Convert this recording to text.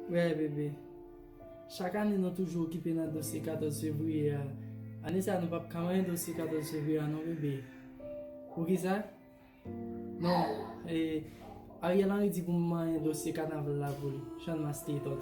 Ouais, bébé. Chaque année, nous toujours occupés dans le dossier 14 février. Année ça, nous pas comment un dossier 14 février, non, bébé. Pour qui ça? Non, Ariel Henry dit pour moi un dossier carnaval là pour lui. Sean Masté, tout.